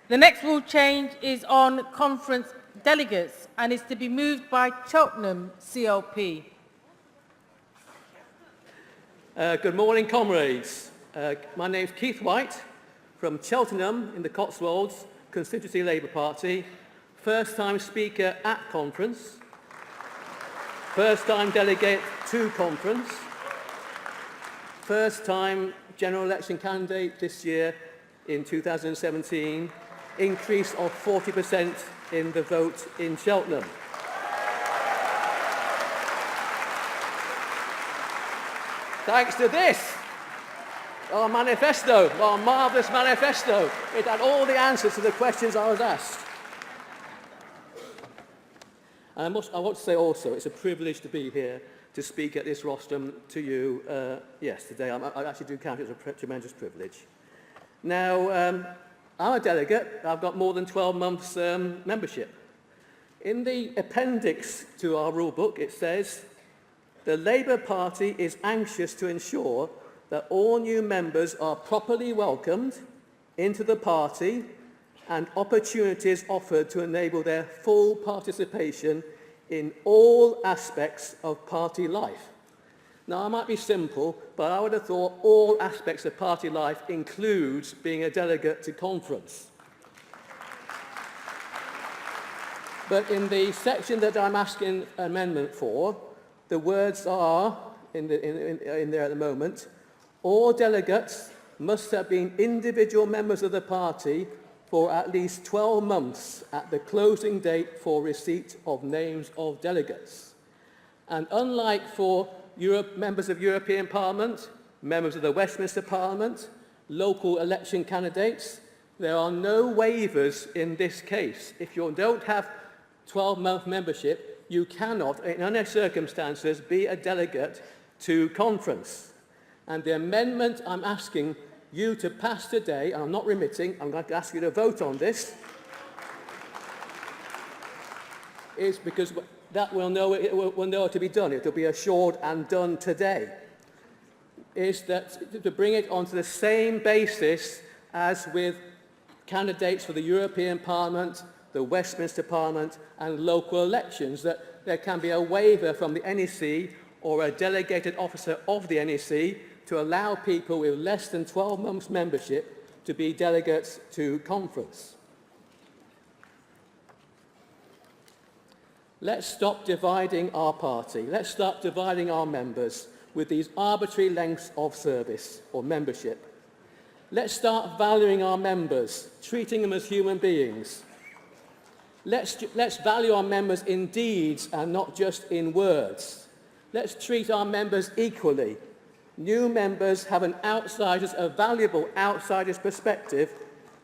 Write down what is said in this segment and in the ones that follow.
The next rule change is on conference delegates and is to be moved by Cheltenham CLP. Good morning, comrades. My name is Keith White from Cheltenham in the Cotswolds, Constituency Labour Party. First time speaker at conference. First time delegate to conference. First time general election candidate this year in 2017. Increase of 40% in the vote in Cheltenham. Thanks to this, our manifesto, our marvellous manifesto. It had all the answers to the questions I was asked. And I want to say also, it's a privilege to be here to speak at this rostrum to you today. I actually do count it as a tremendous privilege. Now, I'm a delegate. I've got more than 12 months membership. In the appendix to our rule book, it says, the Labour Party is anxious to ensure that all new members are properly welcomed into the party and opportunities offered to enable their full participation in all aspects of party life. Now, I might be simple, but I would have thought all aspects of party life includes being a delegate to conference. But in the section that I'm asking amendment for, the words are, in there at the moment, all delegates must have been individual members of the party for at least 12 months at the closing date for receipt of names of delegates. And unlike for members of European Parliament, members of the Westminster Parliament, local election candidates, there are no waivers in this case. If you don't have 12-month membership, you cannot, in any circumstances, be a delegate to conference. And the amendment I'm asking you to pass today, and I'm not remitting, I'm going to ask you to vote on this, is because that will know it to be done. It will be assured and done today. Is that to bring it onto the same basis as with candidates for the European Parliament, the Westminster Parliament and local elections, that there can be a waiver from the NEC or a delegated officer of the NEC to allow people with less than 12 months membership to be delegates to conference. Let's stop dividing our party. Let's stop dividing our members with these arbitrary lengths of service or membership. Let's start valuing our members, treating them as human beings. Let's value our members in deeds and not just in words. Let's treat our members equally. New members have a valuable outsider's perspective.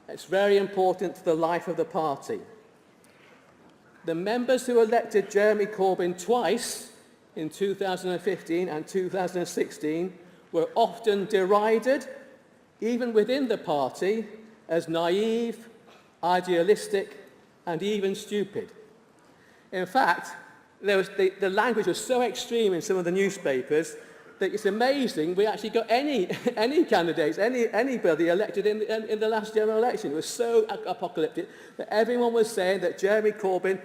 It's very important to the life of the party. The members who elected Jeremy Corbyn twice in 2015 and 2016 were often derided, even within the party, as naive, idealistic, and even stupid. In fact, the language was so extreme in some of the newspapers that it's amazing we actually got any candidates, anybody elected in the last general election. It was so apocalyptic that everyone was saying that Jeremy Corbyn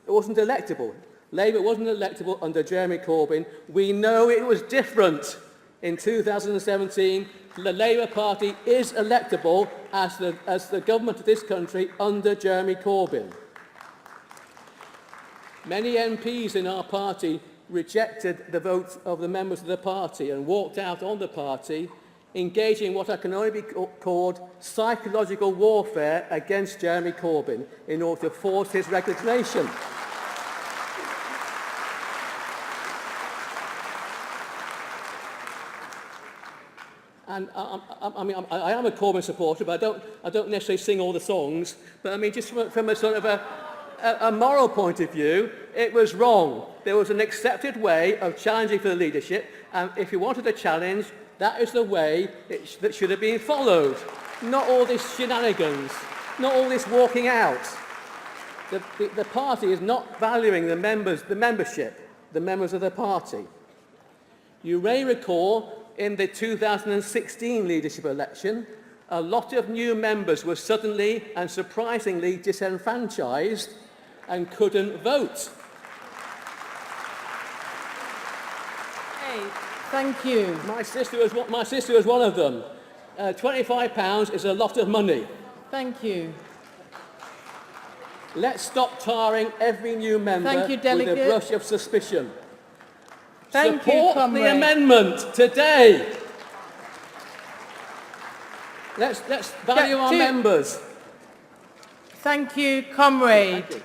wasn't electable. Labour wasn't electable under Jeremy Corbyn. We know it was different in 2017. The Labour Party is electable as the government of this country under Jeremy Corbyn. Many MPs in our party rejected the vote of the members of the party and walked out on the party, engaging what can only be called psychological warfare against Jeremy Corbyn in order to force his resignation. And I am a Corbyn supporter, but I don't necessarily sing all the songs. But I mean, just from a sort of a moral point of view, it was wrong. There was an accepted way of challenging for the leadership, and if you wanted a challenge, that is the way that should have been followed. Not all this shenanigans, not all this walking out. The party is not valuing the members of the party. You may recall in the 2016 leadership election, a lot of new members were suddenly and surprisingly disenfranchised and couldn't vote. Okay, thank you. My sister was one of them. £25 is a lot of money. Thank you. Let's stop tarring every new member Thank you, with Delegate. a brush of suspicion. Thank you, Support Comrade. the amendment today. Let's value our members. Thank you, Comrade. Thank you.